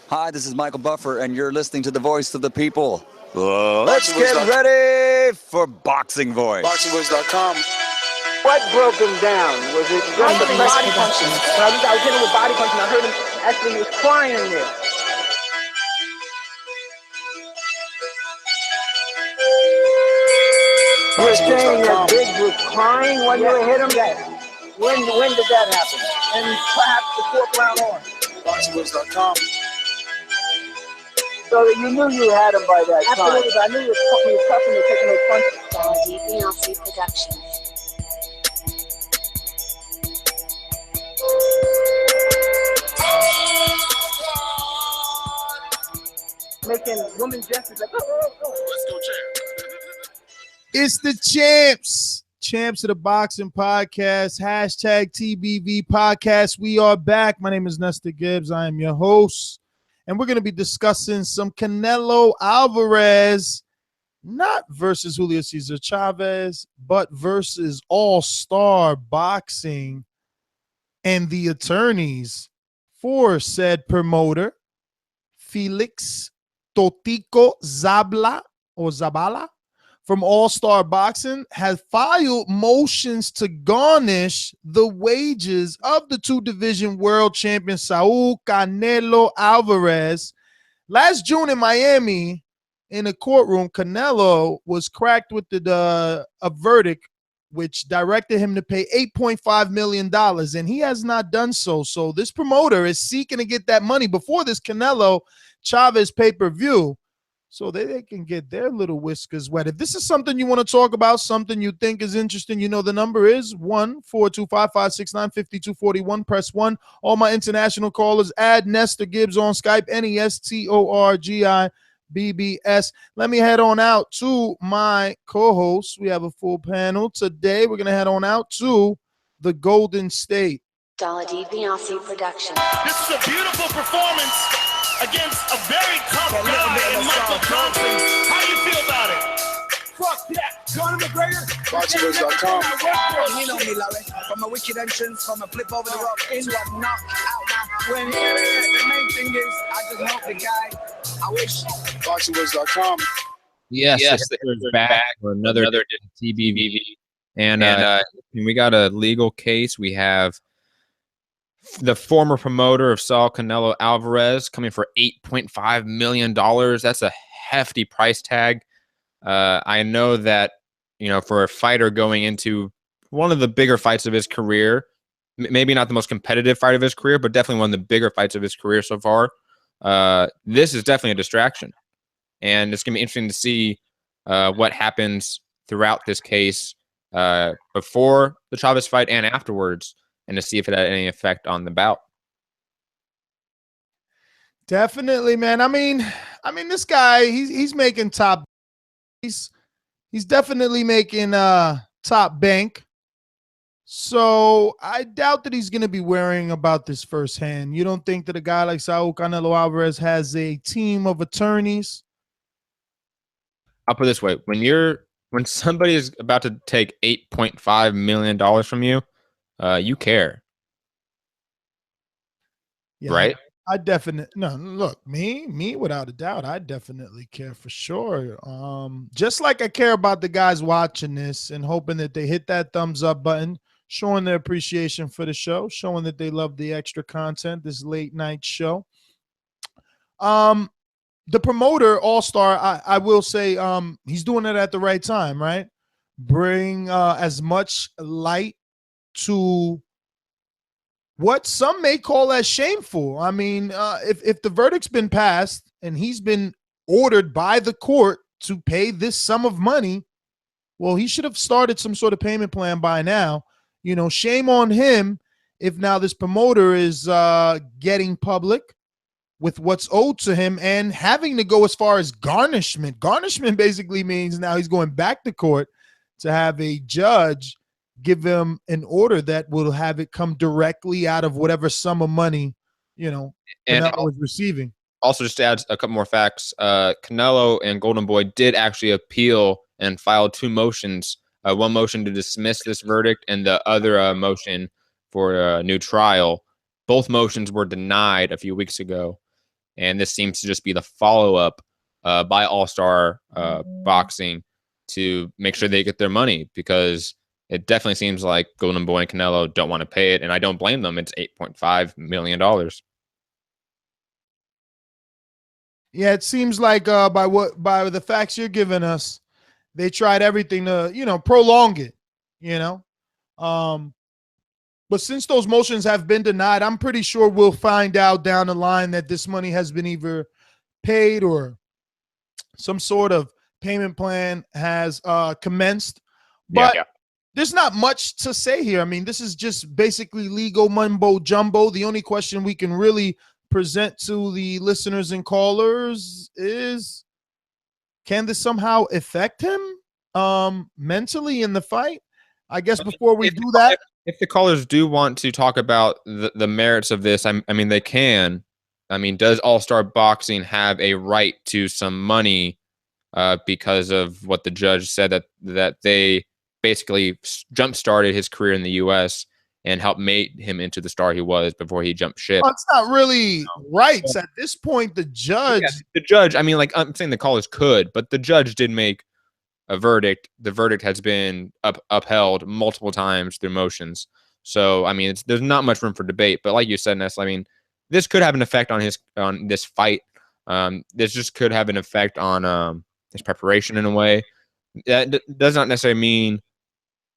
Hi, this is Michael Buffer, and you're listening to the voice of the people. Let's get ready for Boxing Voice. BoxingVoice.com. What broke him down? Was it just the body punching? I was hitting him with body punching. I heard him actually, he was crying there. You're saying that Gibbs was crying when you hit him? When did that happen? And perhaps the fourth round on? BoxingVoice.com. So you knew you had him by that time? Absolutely, I knew he was tough and taking those punches. Productions. Making women gestures like, oh. Let's go, champ. It's the champs of the boxing podcast, hashtag TBV podcast. We are back. My name is Nestor Gibbs. I am your host, and we're going to be discussing some Canelo Alvarez, not versus Julio Cesar Chavez, but versus All-Star Boxing and the attorneys for said promoter, Felix Totico Zabala from All-Star Boxing has filed motions to garnish the wages of the two-division world champion Saul Canelo Alvarez. Last June in Miami, in a courtroom, Canelo was cracked with a verdict which directed him to pay $8.5 million, and he has not done so. So this promoter is seeking to get that money before this Canelo Chavez pay-per-view, so they can get their little whiskers wet. If this is something you want to talk about, something you think is interesting, you know the number is 1-425-569-5241. Press 1. All my international callers, add Nestor Gibbs on Skype, NESTORGIBBS. Let me head on out to my co-hosts. We have a full panel. Today, we're going to head on out to the Golden State. Daladi Biansi Production. This is a beautiful performance against a very tough guy in Michael Johnson. How do you feel about it? Fuck that. Conor McGregor. BoxingVoice.com. You know me, Larry. From a wicked entrance, from a flip over the rope into a knockout. Now, when the main thing is, I just hope the guy, I wish. BoxingVoice.com. Yes, we're back for another TBV. And we got a legal case. We have the former promoter of Saul Canelo Alvarez coming for $8.5 million. That's a hefty price tag. I know that, for a fighter going into one of the bigger fights of his career, maybe not the most competitive fight of his career, but definitely one of the bigger fights of his career so far, this is definitely a distraction. And it's going to be interesting to see what happens throughout this case before the Chavez fight and afterwards, and to see if it had any effect on the bout. Definitely, man. I mean, this guy, he's making top. He's definitely making top bank. So I doubt that he's going to be worrying about this firsthand. You don't think that a guy like Saul Canelo Alvarez has a team of attorneys? I'll put it this way: when somebody is about to take $8.5 million from you, you care, Yeah, right? I definitely look, me without a doubt, I definitely care for sure. Just like I care about the guys watching this and hoping that they hit that thumbs up button, showing their appreciation for the show, showing that they love the extra content, this late night show. The promoter, All-Star, I will say, he's doing it at the right time, right? Bring as much light to what some may call as shameful. I mean, if the verdict's been passed and he's been ordered by the court to pay this sum of money, well, he should have started some sort of payment plan by now. Shame on him if now this promoter is getting public with what's owed to him and having to go as far as garnishment. Garnishment basically means now he's going back to court to have a judge give him an order that will have it come directly out of whatever sum of money, Canelo was receiving. Also, just to add a couple more facts, Canelo and Golden Boy did actually appeal and filed two motions, one motion to dismiss this verdict and the other motion for a new trial. Both motions were denied a few weeks ago. And this seems to just be the follow-up by All-Star Boxing to make sure they get their money, because it definitely seems like Golden Boy and Canelo don't want to pay it, and I don't blame them. It's $8.5 million. Yeah, it seems like by the facts you're giving us, they tried everything to, prolong it, But since those motions have been denied, I'm pretty sure we'll find out down the line that this money has been either paid or some sort of payment plan has commenced. But there's not much to say here. I mean, this is just basically legal mumbo jumbo. The only question we can really present to the listeners and callers is, can this somehow affect him mentally in the fight? I guess before we do that, if the callers do want to talk about the merits of this, I mean, they can. I mean, does All-Star Boxing have a right to some money because of what the judge said, that they basically jump-started his career in the U.S. and helped make him into the star he was before he jumped ship? Well, it's not really rights at this point. The judge, I mean, like, I'm saying the callers could, but the judge did make a verdict. The verdict has been upheld multiple times through motions. So, I mean, there's not much room for debate. But like you said, Ness, I mean, this could have an effect on this fight. This just could have an effect on his preparation in a way. That does not necessarily mean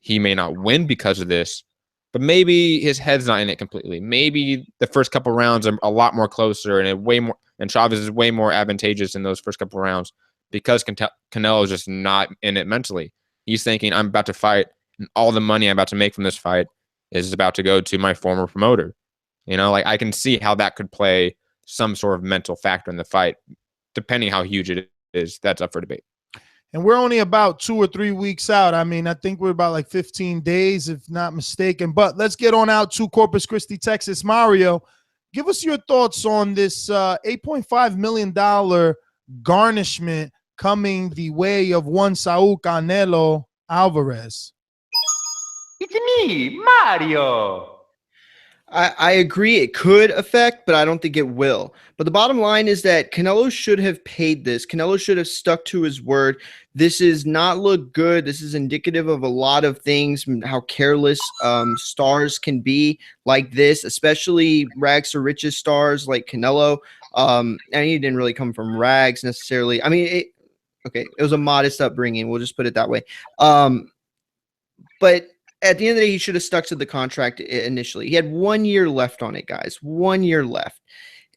he may not win because of this, but maybe his head's not in it completely. Maybe the first couple rounds are a lot more closer, and Chavez is way more advantageous in those first couple rounds, because Canelo is just not in it mentally. He's thinking, I'm about to fight, and all the money I'm about to make from this fight is about to go to my former promoter. Like, I can see how that could play some sort of mental factor in the fight, depending how huge it is. That's up for debate. And we're only about 2 or 3 weeks out. I mean, I think we're about like 15 days, if not mistaken. But let's get on out to Corpus Christi, Texas. Mario, give us your thoughts on this $8.5 million garnishment coming the way of one Saul Canelo Alvarez. It's me, Mario. I agree it could affect, but I don't think it will. But the bottom line is that Canelo should have paid this. Canelo should have stuck to his word. This is not look good. This is indicative of a lot of things, how careless stars can be like this, especially rags to riches stars like Canelo. And he didn't really come from rags necessarily. I mean, it was a modest upbringing. We'll just put it that way. But at the end of the day, he should have stuck to the contract initially. He had 1 year left on it, guys. 1 year left.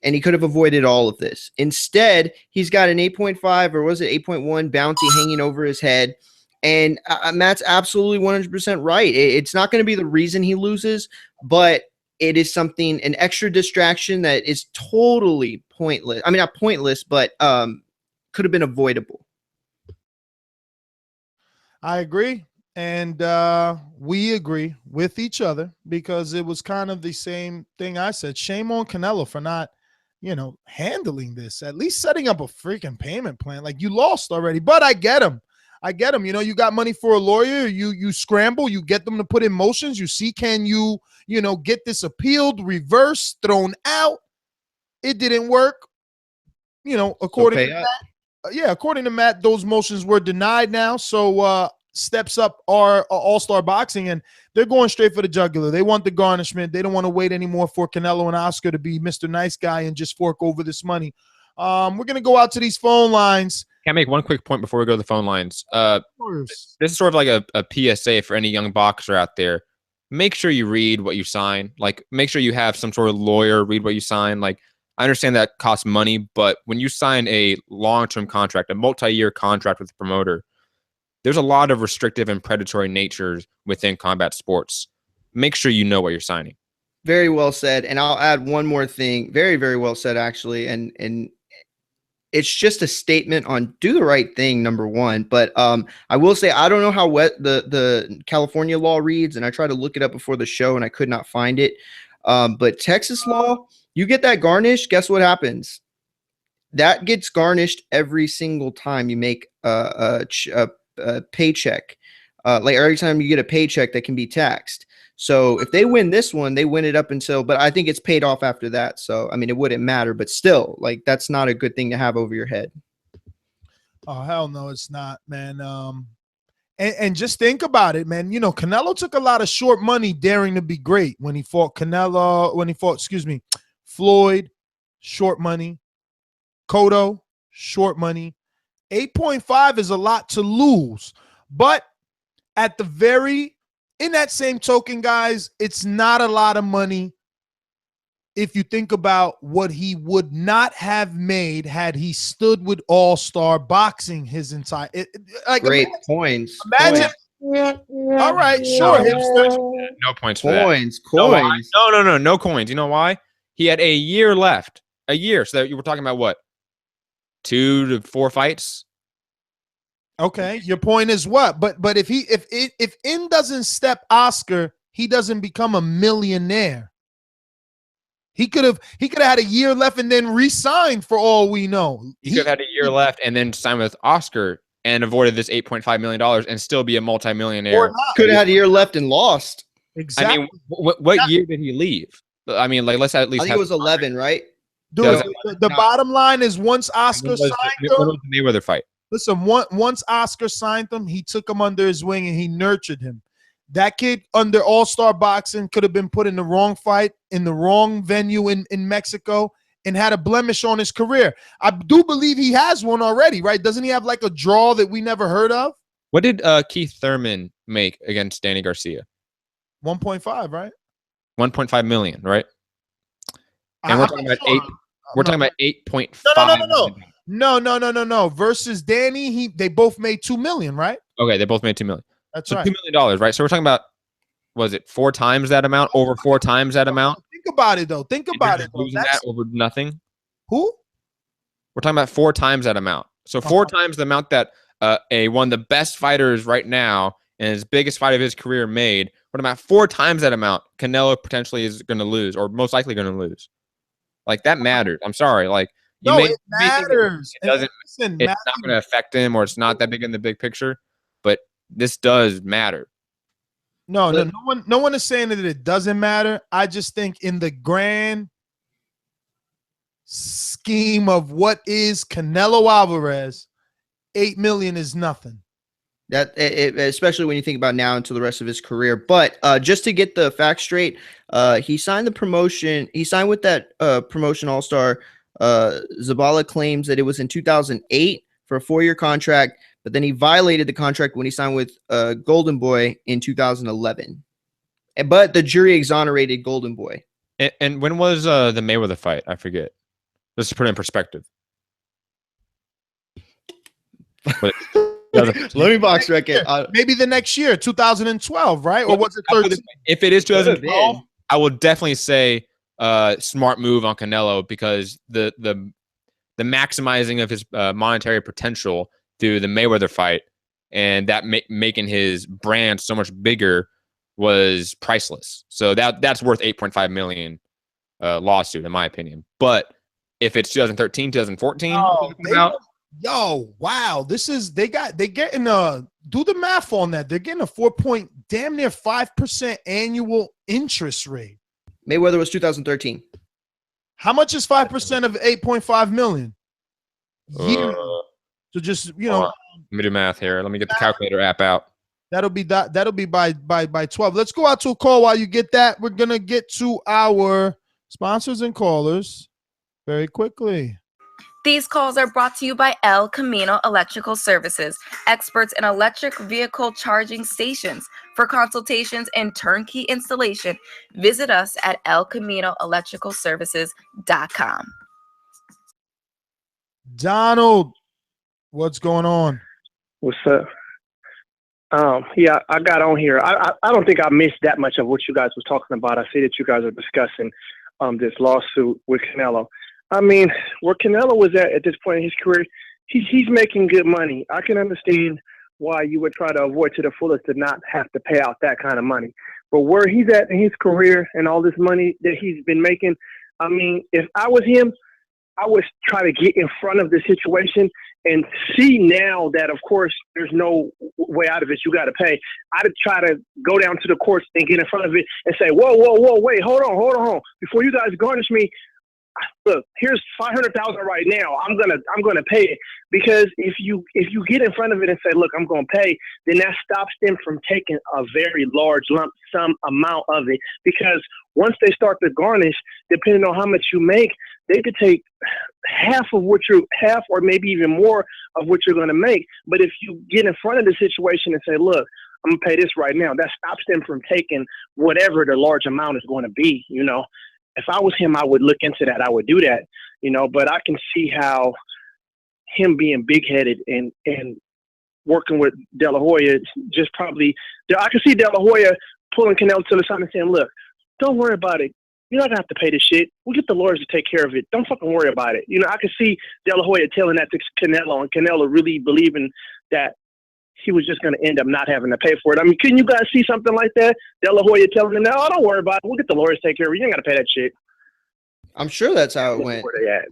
And he could have avoided all of this. Instead, he's got an 8.5 or was it 8.1 bounty hanging over his head. And Matt's absolutely 100% right. It's not going to be the reason he loses, but it is something, an extra distraction that is totally pointless. I mean, not pointless, but could have been avoidable. I agree. And we agree with each other, because it was kind of the same thing I said. Shame on Canelo for not, handling this, at least setting up a freaking payment plan. Like, you lost already, but I get him. You got money for a lawyer. You scramble, you get them to put in motions. You see, can you, get this appealed, reversed, thrown out? It didn't work. According to Matt, those motions were denied now. So, steps up our All-Star Boxing, and they're going straight for the jugular. They want the garnishment. They don't want to wait anymore for Canelo and Oscar to be Mr. Nice Guy and just fork over this money. We're going to go out to these phone lines. Can I make one quick point before we go to the phone lines? This is sort of like a PSA for any young boxer out there. Make sure you read what you sign. Like, make sure you have some sort of lawyer read what you sign. Like, I understand that costs money, but when you sign a long-term contract, a multi-year contract with the promoter, there's a lot of restrictive and predatory natures within combat sports. Make sure you know what you're signing. Very well said. And I'll add one more thing. Very, very well said, actually. And it's just a statement on do the right thing, number one. But I will say, I don't know how the California law reads, and I tried to look it up before the show, and I could not find it. But Texas law, you get that garnish, guess what happens? That gets garnished every single time you make a paycheck. Like every time you get a paycheck that can be taxed. So if they win this one, they win it up until, but I think it's paid off after that. So, I mean, it wouldn't matter, but still, like, that's not a good thing to have over your head. Oh, hell no, it's not, man. And just think about it, man. You know, Canelo took a lot of short money daring to be great when he fought Floyd, short money. Cotto, short money. 8.5 is a lot to lose. But in that same token, guys, it's not a lot of money if you think about what he would not have made had he stood with All-Star Boxing his entire Great points. Imagine. All right, sure. Hipster. No points for that. Coins. No coins. You know why? He had a year left. A year. So that you were talking about what? 2 to 4 fights? Okay, your point is what? But if In doesn't step Oscar, he doesn't become a millionaire. He could have had a year left and then re-signed for all we know. He could have had a year left and then signed with Oscar and avoided this $8.5 million and still be a multimillionaire. Could have had a year left and lost. Exactly. I mean, what year did he leave? I mean, like, let's at least. I think it was 11, right? Dude, the bottom line is once Oscar signed him, when was the Mayweather fight? Listen, once Oscar signed him, he took him under his wing and he nurtured him. That kid under All-Star Boxing could have been put in the wrong fight, in the wrong venue in Mexico, and had a blemish on his career. I do believe he has one already, right? Doesn't he have like a draw that we never heard of? What did Keith Thurman make against Danny Garcia? 1.5, right? 1.5 million, right? And we're talking about We're talking about 8.5. No. Versus Danny, they both made $2 million, right? Okay, they both made $2 million. That's so right. $2 million, right? So we're talking about, was it 4 times that amount? Over 4 times that amount? Think about it, though. Losing that over nothing? Who? We're talking about 4 times that amount. So 4 times the amount that one of the best fighters right now and his biggest fight of his career made. What about 4 times that amount Canelo potentially is going to lose, or most likely going to lose? Like, that matters. I'm sorry. Like, it matters. It doesn't. It's not going to affect him, or it's not that big in the big picture. But this does matter. No one is saying that it doesn't matter. I just think in the grand scheme of what is Canelo Alvarez, $8 million is nothing. That especially when you think about now into the rest of his career. But just to get the facts straight, he signed the promotion. He signed with that promotion All-Star. Zabala claims that it was in 2008 for a 4-year contract, but then he violated the contract when he signed with Golden Boy in 2011. But the jury exonerated Golden Boy. And when was the Mayweather fight? I forget. Just to put it in perspective. Let me box rec it. Maybe the next year, 2012, right? Or was it 13? If it is 2012, I will definitely say smart move on Canelo, because the maximizing of his monetary potential through the Mayweather fight and that making his brand so much bigger was priceless. So that's worth $8.5 million lawsuit, in my opinion. But if it's 2013, 2014, wow, this is they're getting do the math on that. They're getting a damn near 5% annual interest rate. Mayweather was 2013. How much is 5% of 8.5 million? So just let me do math here. Let me get the calculator app out. That'll be by 12. Let's go out to a call while you get that. We're gonna get to our sponsors and callers very quickly. These calls are brought to you by El Camino Electrical Services, experts in electric vehicle charging stations. For consultations and turnkey installation, visit us at elcaminoelectricalservices.com. Donald, what's going on? What's up? Yeah, I got on here. I don't think I missed that much of what you guys were talking about. I see that you guys are discussing this lawsuit with Canelo. I mean, where Canelo was at this point in his career, he's making good money. I can understand why you would try to avoid to the fullest to not have to pay out that kind of money. But where he's at in his career and all this money that he's been making, I mean, if I was him, I would try to get in front of the situation and see now that, of course, there's no way out of it. You got to pay. I'd try to go down to the courts and get in front of it and say, whoa, wait, hold on. Before you guys garnish me, look, here's $500,000 right now. I'm gonna pay it, because if you get in front of it and say, look, I'm gonna pay, then that stops them from taking a very large lump sum amount of it. Because once they start to garnish, depending on how much you make, they could take half or maybe even more of what you're gonna make. But if you get in front of the situation and say, look, I'm gonna pay this right now, that stops them from taking whatever the large amount is going to be. If I was him, I would look into that. I would do that, but I can see how him being big-headed and working with De La Hoya just probably – I can see De La Hoya pulling Canelo to the side and saying, look, don't worry about it. You're not going to have to pay this shit. We'll get the lawyers to take care of it. Don't fucking worry about it. I can see De La Hoya telling that to Canelo, and Canelo really believing that he was just going to end up not having to pay for it. I mean, couldn't you guys see something like that? De La Hoya telling him, no, don't worry about it. We'll get the lawyers to take care of it. You ain't got to pay that shit. I'm sure that's how it went. Where they at.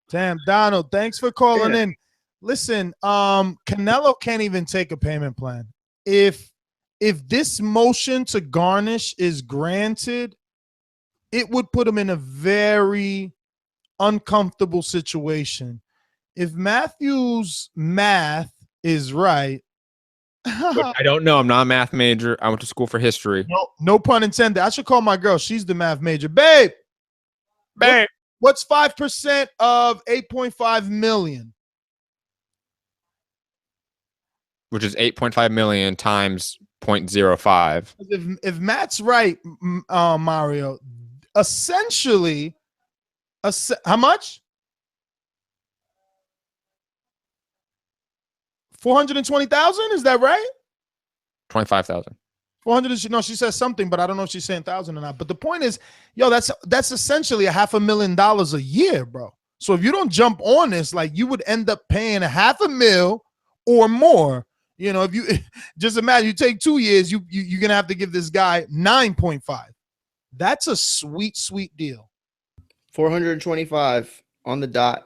Damn, Donald, thanks for calling in. Listen, Canelo can't even take a payment plan. If this motion to garnish is granted, it would put him in a very uncomfortable situation. If Matthew's math is right, Which I don't know. I'm not a math major. I went to school for history. No pun intended. I should call my girl. She's the math major. Babe. What's 5% of 8.5 million? Which is 8.5 million times 0.05. If Matt's right, Mario, essentially, how much? 420,000? Is that right? 25,000. 400. No, she says something, but I don't know if she's saying 1,000 or not. But the point is, that's essentially $500,000 a year, bro. So if you don't jump on this, like, you would end up paying $500,000 or more. If you just imagine you take 2 years, you're gonna have to give this guy 9.5. That's a sweet, sweet deal. 425 on the dot.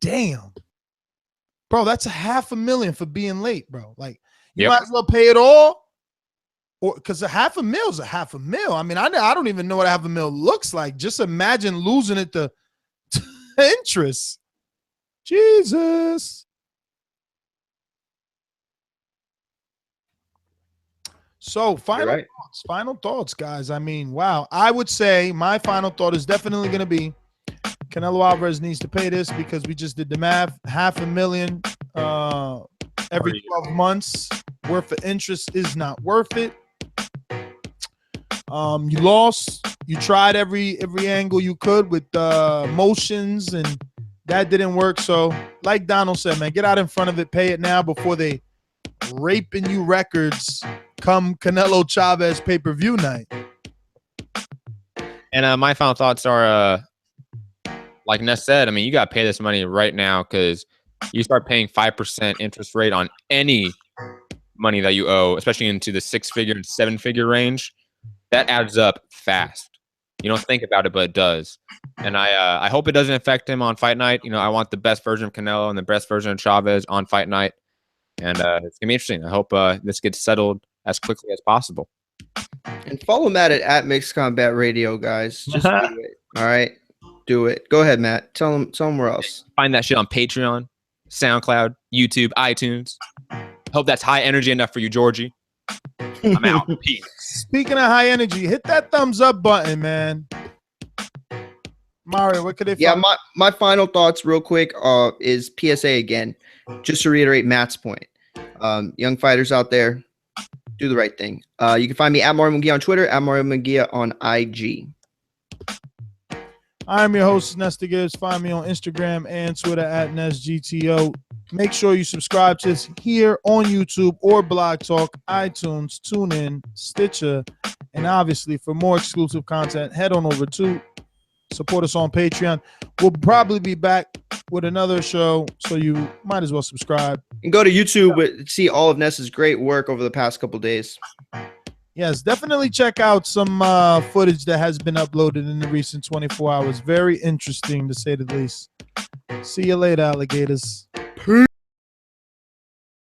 Damn. Bro, that's $500,000 for being late, bro. Like, you might as well pay it all, or because $500,000 is $500,000. I mean, I don't even know what $500,000 looks like. Just imagine losing it to interest. Jesus. So final thoughts, guys. I mean, wow. I would say my final thought is definitely going to be Canelo Alvarez needs to pay this, because we just did the math. $500,000 every 12 months worth of interest is not worth it. You lost. You tried every angle you could with motions, and that didn't work. So, like Donald said, man, get out in front of it. Pay it now before they raping you records come Canelo Chavez pay-per-view night. And my final thoughts are, like Ness said, I mean, you got to pay this money right now, because you start paying 5% interest rate on any money that you owe, especially into the 6-figure and 7-figure range. That adds up fast. You don't think about it, but it does. And I hope it doesn't affect him on fight night. I want the best version of Canelo and the best version of Chavez on fight night. And it's going to be interesting. I hope this gets settled as quickly as possible. And follow Matt at Mixed Combat Radio, guys. Just do it. All right. Do it. Go ahead, Matt. Tell them where else. Find that shit on Patreon, SoundCloud, YouTube, iTunes. Hope that's high energy enough for you, Georgie. I'm out. Peace. Speaking of high energy, hit that thumbs up button, man. Mario, what could they find? Yeah, my final thoughts real quick is PSA again. Just to reiterate Matt's point. Young fighters out there, do the right thing. You can find me at Mario McGee on Twitter, at Mario McGee on IG. I'm your host, Nestor Gibbs. Find me on Instagram and Twitter at NestGTO. Make sure you subscribe to us here on YouTube or Blog Talk, iTunes, TuneIn, Stitcher, and obviously for more exclusive content, head on over to support us on Patreon. We'll probably be back with another show, so you might as well subscribe. And go to YouTube to see all of Ness's great work over the past couple days. Yes, definitely check out some footage that has been uploaded in the recent 24 hours. Very interesting, to say the least. See you later, alligators.